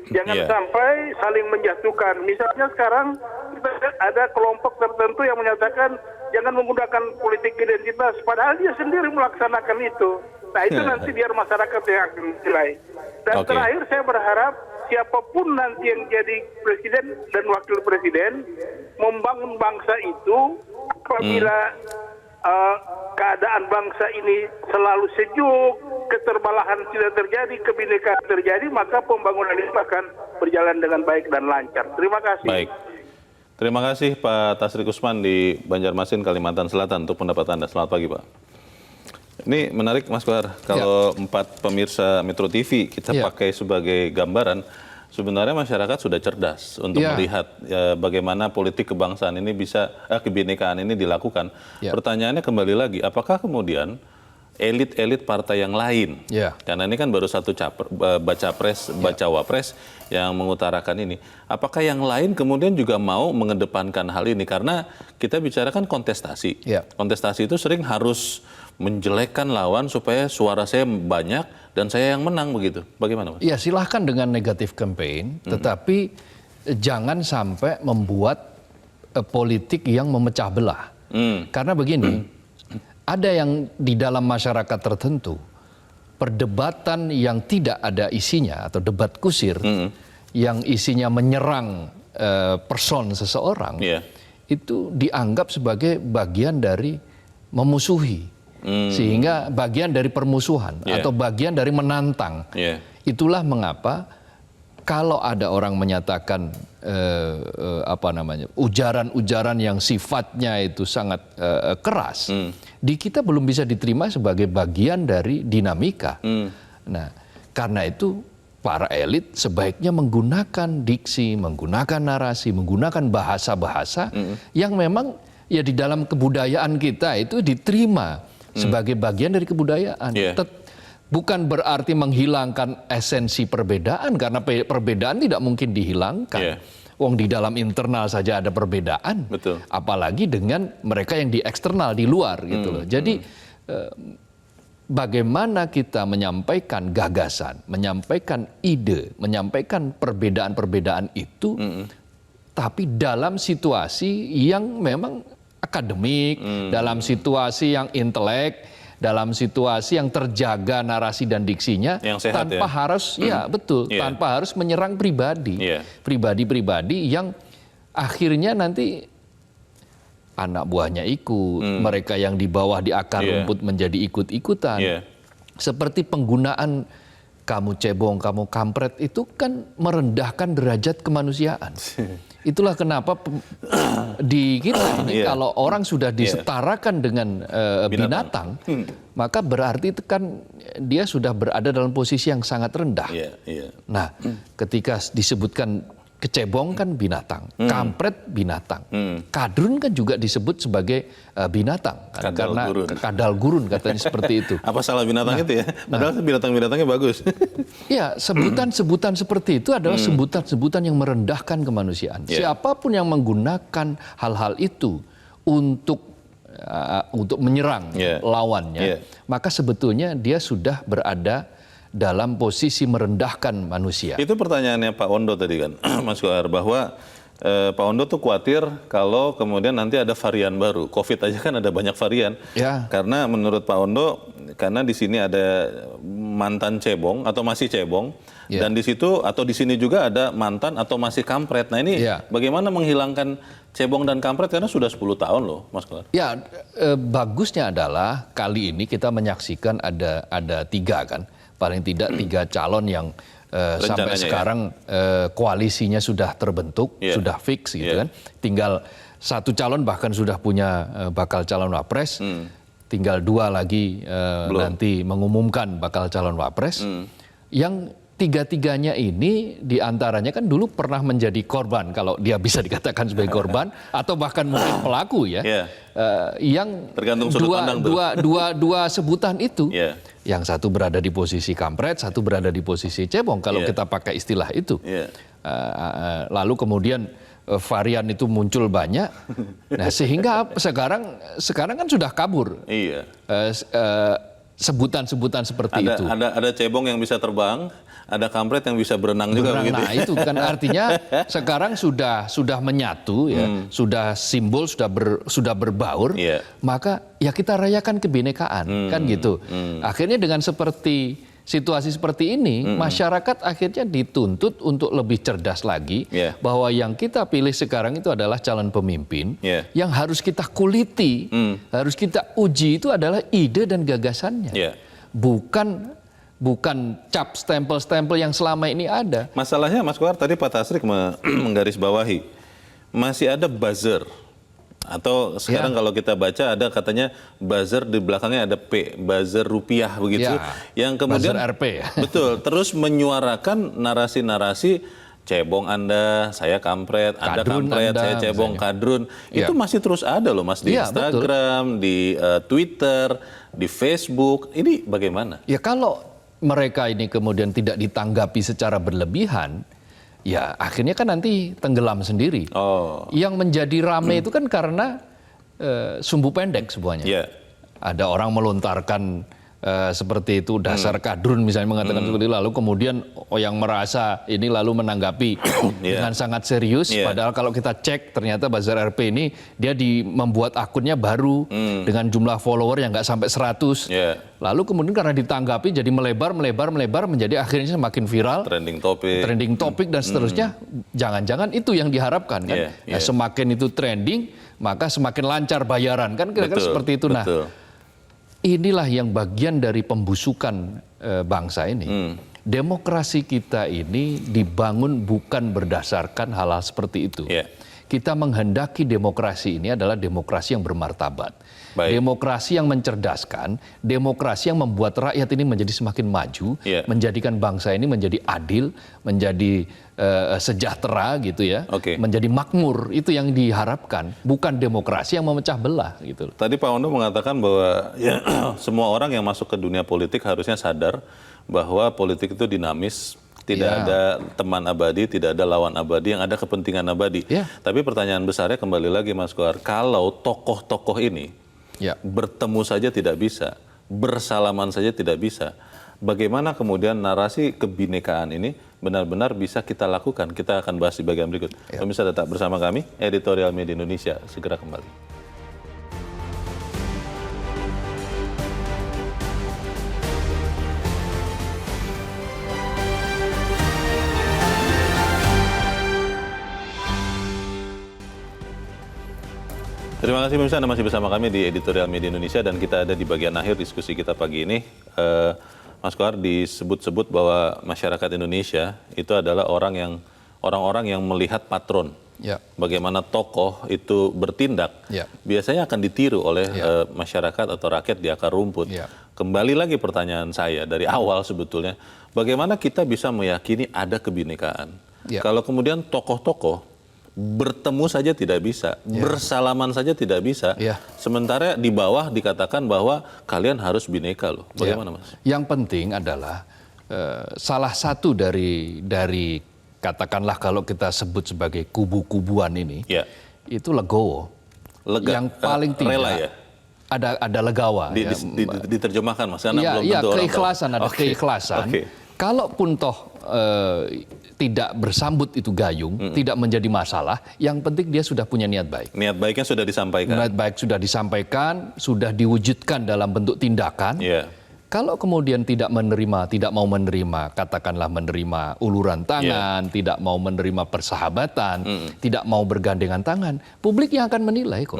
Jangan sampai saling menjatuhkan. Misalnya sekarang kita ada kelompok tertentu yang menyatakan jangan menggunakan politik identitas, padahal dia sendiri melaksanakan itu. Nah itu nanti biar masyarakat yang akan menilai. Dan terakhir saya berharap siapapun nanti yang jadi presiden dan wakil presiden membangun bangsa itu apabila keadaan bangsa ini selalu sejuk, keterbelahan tidak terjadi, kebinekaan terjadi, maka pembangunan ini akan berjalan dengan baik dan lancar. Terima kasih. Baik. Terima kasih Pak Tasrik Usman di Banjarmasin, Kalimantan Selatan untuk pendapat Anda. Selamat pagi Pak. Ini menarik Mas Kohar, kalau 4 pemirsa Metro TV kita pakai sebagai gambaran, sebenarnya masyarakat sudah cerdas untuk melihat bagaimana politik kebangsaan ini bisa, kebinekaan ini dilakukan. Pertanyaannya kembali lagi, apakah kemudian elit-elit partai yang lain, karena ini kan baru satu baca wapres yang mengutarakan ini, apakah yang lain kemudian juga mau mengedepankan hal ini? Karena kita bicarakan kontestasi, kontestasi itu sering harus menjelekkan lawan supaya suara saya banyak dan saya yang menang, begitu. Bagaimana Mas? Ya silahkan dengan negatif campaign, tetapi jangan sampai membuat politik yang memecah belah. Karena begini, ada yang di dalam masyarakat tertentu, perdebatan yang tidak ada isinya atau debat kusir, yang isinya menyerang person seseorang, itu dianggap sebagai bagian dari memusuhi. Sehingga bagian dari permusuhan atau bagian dari menantang. Itulah mengapa kalau ada orang menyatakan ujaran-ujaran yang sifatnya itu sangat keras, di kita belum bisa diterima sebagai bagian dari dinamika. Nah, karena itu para elit sebaiknya menggunakan diksi, menggunakan narasi, menggunakan bahasa-bahasa yang memang ya di dalam kebudayaan kita itu diterima sebagai bagian dari kebudayaan. Bukan berarti menghilangkan esensi perbedaan, karena perbedaan tidak mungkin dihilangkan. Wong di dalam internal saja ada perbedaan, apalagi dengan mereka yang di eksternal, di luar gitu loh. Jadi bagaimana kita menyampaikan gagasan, menyampaikan ide, menyampaikan perbedaan-perbedaan itu, tapi dalam situasi yang memang akademik, dalam situasi yang intelek, dalam situasi yang terjaga narasi dan diksinya, yang sehat, tanpa harus, tanpa harus menyerang pribadi, pribadi-pribadi yang akhirnya nanti anak buahnya ikut, mereka yang di bawah di akar rumput menjadi ikut-ikutan. Seperti penggunaan kamu cebong, kamu kampret itu kan merendahkan derajat kemanusiaan. Itulah kenapa di kita ini kalau orang sudah disetarakan dengan binatang, maka berarti itu kan dia sudah berada dalam posisi yang sangat rendah. Nah, ketika disebutkan kecebong kan binatang, kampret binatang, kadrun kan juga disebut sebagai binatang, kan? Karena kadal gurun katanya seperti itu. Apa salah binatang itu ya? Padahal binatang-binatangnya bagus. Ya, sebutan-sebutan seperti itu adalah sebutan-sebutan yang merendahkan kemanusiaan. Siapapun yang menggunakan hal-hal itu untuk menyerang lawannya, maka sebetulnya dia sudah berada dalam posisi merendahkan manusia. Itu pertanyaannya Pak Ondo tadi kan, Mas Kohar, bahwa Pak Ondo tuh khawatir kalau kemudian nanti ada varian baru. COVID aja kan ada banyak varian. Karena menurut Pak Ondo, karena di sini ada mantan cebong atau masih cebong, dan di situ atau di sini juga ada mantan atau masih kampret. Nah ini bagaimana menghilangkan cebong dan kampret karena sudah 10 tahun loh, Mas Kohar. Ya, bagusnya adalah kali ini kita menyaksikan ada 3 kan. Paling tidak 3 calon yang sampai sekarang koalisinya sudah terbentuk, sudah fix gitu kan. Tinggal 1 calon bahkan sudah punya bakal calon wapres, tinggal 2 lagi nanti mengumumkan bakal calon wapres. Yang 3-tiganya ini diantaranya kan dulu pernah menjadi korban, kalau dia bisa dikatakan sebagai korban, atau bahkan mungkin pelaku ya. Yang tergantung sudut pandang dua sebutan itu. Yang satu berada di posisi kampret, satu berada di posisi cebong kalau kita pakai istilah itu. Lalu kemudian varian itu muncul banyak. Nah, sehingga sekarang kan sudah kabur. Sebutan-sebutan seperti itu. Ada cebong yang bisa terbang, ada kampret yang bisa berenang juga begitu. Nah, itu kan artinya sekarang sudah menyatu ya, sudah simbol sudah berbaur, maka ya kita rayakan kebinekaan kan gitu. Akhirnya dengan situasi seperti ini, masyarakat akhirnya dituntut untuk lebih cerdas lagi bahwa yang kita pilih sekarang itu adalah calon pemimpin yang harus kita kuliti, harus kita uji itu adalah ide dan gagasannya. Bukan cap stempel-stempel yang selama ini ada. Masalahnya Mas Kohar tadi Pak Tasrik menggarisbawahi masih ada buzzer. Atau sekarang kalau kita baca ada katanya buzzer di belakangnya ada P, buzzer rupiah begitu, yang kemudian buzzer RP ya. Betul, terus menyuarakan narasi-narasi cebong Anda, saya kampret, Anda kampret, saya cebong, kadrun. Itu masih terus ada loh Mas di Instagram, di Twitter, di Facebook. Ini bagaimana? Ya kalau mereka ini kemudian tidak ditanggapi secara berlebihan, ya akhirnya kan nanti tenggelam sendiri. Yang menjadi rame itu kan karena sumbu pendek semuanya. Ada orang melontarkan seperti itu dasar kadrun misalnya mengatakan seperti itu, lalu kemudian yang merasa ini lalu menanggapi dengan sangat serius. Padahal kalau kita cek ternyata buzzer RP ini dia membuat akunnya baru dengan jumlah follower yang nggak sampai 100. Lalu kemudian karena ditanggapi jadi melebar menjadi akhirnya semakin viral, trending topik dan seterusnya. Jangan-jangan itu yang diharapkan kan. Semakin itu trending maka semakin lancar bayaran kan, kira-kira seperti itu. Nah, inilah yang bagian dari pembusukan bangsa ini. Demokrasi kita ini dibangun bukan berdasarkan hal-hal seperti itu. Kita menghendaki demokrasi ini adalah demokrasi yang bermartabat. Demokrasi yang mencerdaskan, demokrasi yang membuat rakyat ini menjadi semakin maju, menjadikan bangsa ini menjadi adil, menjadi sejahtera gitu ya, menjadi makmur. Itu yang diharapkan, bukan demokrasi yang memecah belah gitu. Tadi Pak Ondo mengatakan bahwa semua orang yang masuk ke dunia politik harusnya sadar bahwa politik itu dinamis. Tidak ada teman abadi, tidak ada lawan abadi, yang ada kepentingan abadi. Tapi pertanyaan besarnya kembali lagi Mas Kohar, kalau tokoh-tokoh ini bertemu saja tidak bisa, bersalaman saja tidak bisa, bagaimana kemudian narasi kebinekaan ini benar-benar bisa kita lakukan? Kita akan bahas di bagian berikut. Pemirsa tetap bersama kami, Editorial Media Indonesia segera kembali. Terima kasih pemirsa, Anda masih bersama kami di Editorial Media Indonesia dan kita ada di bagian akhir diskusi kita pagi ini. Mas Kohar, disebut-sebut bahwa masyarakat Indonesia itu adalah orang-orang yang melihat patron. Ya. Bagaimana tokoh itu bertindak, biasanya akan ditiru oleh masyarakat atau rakyat di akar rumput. Kembali lagi pertanyaan saya dari awal sebetulnya, bagaimana kita bisa meyakini ada kebinekaan? Kalau kemudian tokoh-tokoh bertemu saja tidak bisa, bersalaman saja tidak bisa, sementara di bawah dikatakan bahwa kalian harus bineka loh. Bagaimana Mas? Yang penting adalah salah satu dari katakanlah kalau kita sebut sebagai kubu-kubuan ini, itu legowo. Yang paling tidak rela ya? Ada legawa. Diterjemahkan Mas, karena belum Iya, tentu keikhlasan, ada keikhlasan. Kalaupun toh tidak bersambut itu gayung, tidak menjadi masalah, yang penting dia sudah punya niat baik. Niat baiknya sudah disampaikan. Niat baik sudah disampaikan, sudah diwujudkan dalam bentuk tindakan. Kalau kemudian tidak mau menerima, katakanlah menerima uluran tangan, tidak mau menerima persahabatan, tidak mau bergandengan tangan, publik yang akan menilai kok.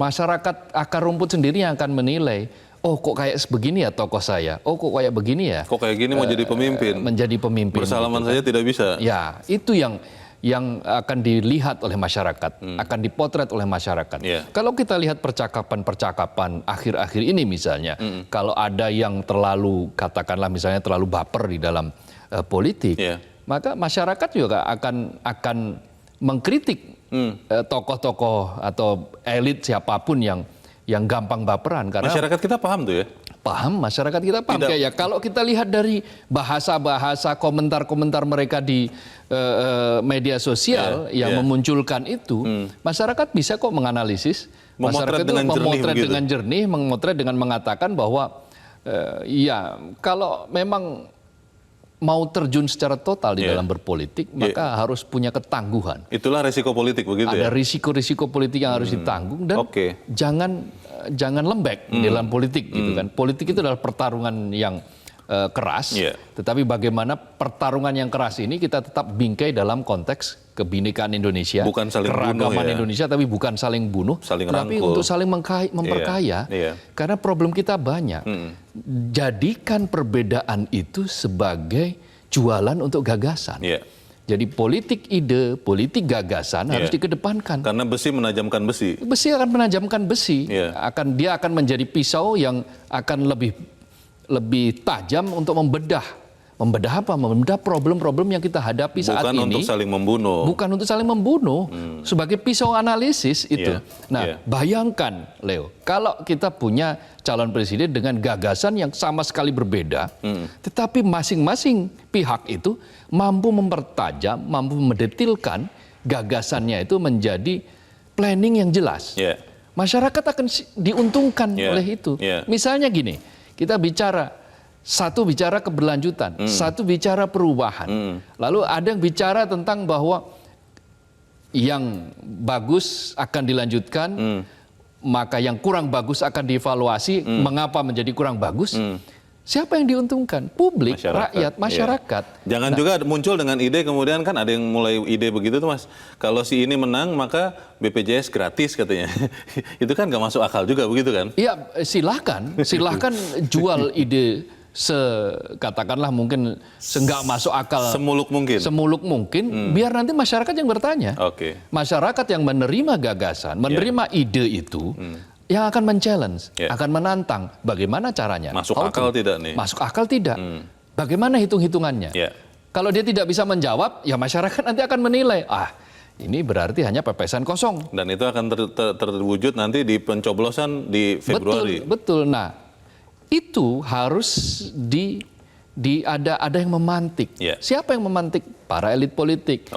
Masyarakat akar rumput sendiri yang akan menilai, oh kok kayak begini ya tokoh saya, oh kok kayak begini ya. Kok kayak gini mau jadi pemimpin. Menjadi pemimpin. Bersalaman saja tidak bisa. Ya, itu yang akan dilihat oleh masyarakat, akan dipotret oleh masyarakat. Kalau kita lihat percakapan-percakapan akhir-akhir ini misalnya, kalau ada yang terlalu, katakanlah misalnya terlalu baper di dalam politik, maka masyarakat juga akan mengkritik tokoh-tokoh atau elit siapapun yang gampang baperan. Karena masyarakat kita paham tuh ya? Paham, masyarakat kita paham. Kayak kalau kita lihat dari bahasa-bahasa, komentar-komentar mereka di media sosial yang memunculkan itu, masyarakat bisa kok menganalisis. Masyarakat itu memotret dengan jernih, memotret dengan mengatakan bahwa ya kalau memang mau terjun secara total di dalam berpolitik, maka harus punya ketangguhan. Itulah risiko politik begitu ya? Ada risiko-risiko politik yang harus ditanggung dan jangan lembek di dalam politik gitu kan. Politik itu adalah pertarungan yang keras, tetapi bagaimana pertarungan yang keras ini kita tetap bingkai dalam konteks kebinekaan Indonesia, bukan saling keragaman bunuh, Indonesia, tapi bukan saling bunuh, tapi rangkul. untuk saling memperkaya. Karena problem kita banyak. Jadikan perbedaan itu sebagai jualan untuk gagasan. Jadi politik ide, politik gagasan harus dikedepankan. Karena besi menajamkan besi. Besi akan menajamkan besi. Dia akan menjadi pisau yang akan lebih tajam untuk membedah. Membedah apa? Membedah problem-problem yang kita hadapi saat ini. Bukan untuk saling membunuh. Bukan untuk saling membunuh. Sebagai pisau analisis itu. Bayangkan Leo, kalau kita punya calon presiden dengan gagasan yang sama sekali berbeda, tetapi masing-masing pihak itu mampu mempertajam, mampu mendetilkan gagasannya itu menjadi planning yang jelas. Masyarakat akan diuntungkan oleh itu. Misalnya gini, kita satu bicara keberlanjutan, satu bicara perubahan. Lalu ada yang bicara tentang bahwa yang bagus akan dilanjutkan, maka yang kurang bagus akan dievaluasi, mengapa menjadi kurang bagus. Siapa yang diuntungkan? Publik, rakyat, masyarakat. Jangan juga muncul dengan ide, kemudian kan ada yang mulai ide begitu tuh Mas. Kalau si ini menang, maka BPJS gratis katanya. Itu kan nggak masuk akal juga begitu kan? Iya, silahkan jual ide katakanlah mungkin nggak masuk akal, semuluk mungkin, biar nanti masyarakat yang bertanya. Masyarakat yang menerima gagasan, menerima ide itu, yang akan men-challenge, akan menantang. Bagaimana caranya? Masuk akal tidak nih? Masuk akal tidak. Bagaimana hitung-hitungannya? Kalau dia tidak bisa menjawab, ya masyarakat nanti akan menilai, ini berarti hanya pepesan kosong. Dan itu akan terwujud nanti di pencoblosan di Februari. Betul. Nah, itu harus ada yang memantik. Siapa yang memantik? Para elit politik.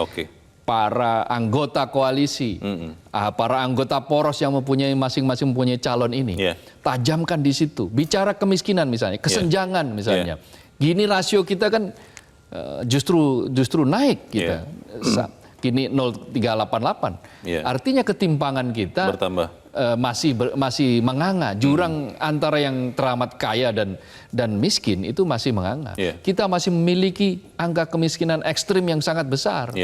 Para anggota koalisi, para anggota poros yang masing-masing mempunyai calon ini, tajamkan di situ. Bicara kemiskinan misalnya, kesenjangan misalnya. Gini rasio kita kan justru naik kita. Kini 0,388. Artinya ketimpangan kita bertambah. Masih menganga. Jurang antara yang teramat kaya dan miskin itu masih menganga. Kita masih memiliki angka kemiskinan ekstrim yang sangat besar.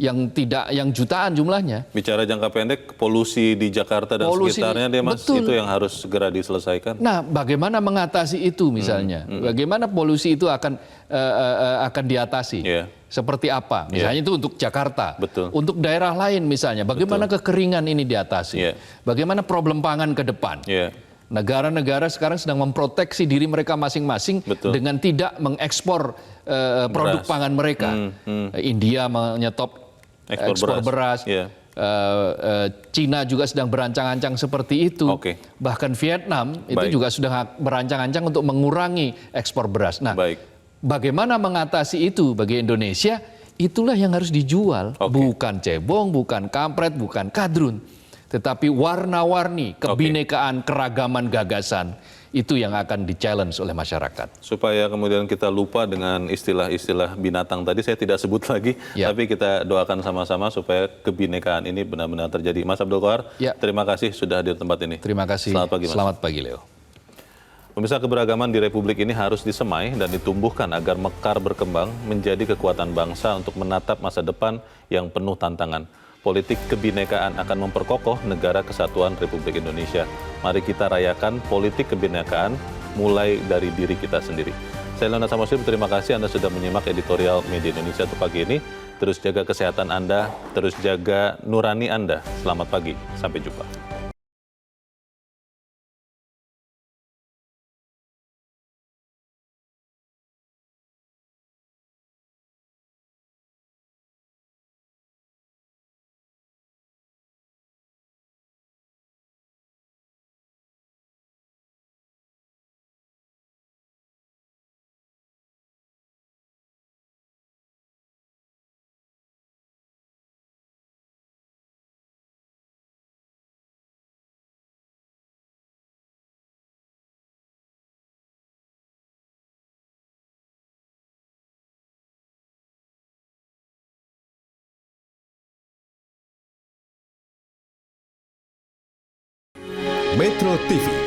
yang jutaan jumlahnya. Bicara jangka pendek, polusi di Jakarta dan sekitarnya, Mas, betul. itu yang harus segera diselesaikan. Nah, bagaimana mengatasi itu misalnya? Bagaimana polusi itu akan diatasi? Yeah. Seperti apa? Misalnya itu untuk Jakarta. Betul. Untuk daerah lain misalnya, bagaimana kekeringan ini diatasi? Yeah. Bagaimana problem pangan ke depan? Yeah. Negara-negara sekarang sedang memproteksi diri mereka masing-masing dengan tidak mengekspor produk pangan mereka. India menyetop ekspor beras. Yeah. Cina juga sedang berancang-ancang seperti itu. Oke. Bahkan Vietnam itu Baik. juga sudah berancang-ancang untuk mengurangi ekspor beras. Nah, Baik. bagaimana mengatasi itu bagi Indonesia? Itulah yang harus dijual, bukan cebong, bukan kampret, bukan kadrun, tetapi warna-warni, kebinekaan, keragaman gagasan. Itu yang akan di-challenge oleh masyarakat. Supaya kemudian kita lupa dengan istilah-istilah binatang tadi, saya tidak sebut lagi, tapi kita doakan sama-sama supaya kebinekaan ini benar-benar terjadi. Mas Abdul Qohar, terima kasih sudah hadir di tempat ini. Terima kasih. Selamat pagi, Mas. Selamat pagi, Leo. Pemirsa, keberagaman di Republik ini harus disemai dan ditumbuhkan agar mekar berkembang menjadi kekuatan bangsa untuk menatap masa depan yang penuh tantangan. Politik kebinekaan akan memperkokoh negara kesatuan Republik Indonesia. Mari kita rayakan politik kebinekaan mulai dari diri kita sendiri. Saya Leonard Samosir, terima kasih Anda sudah menyimak editorial Media Indonesia untuk pagi ini. Terus jaga kesehatan Anda, terus jaga nurani Anda. Selamat pagi, sampai jumpa. Metro TV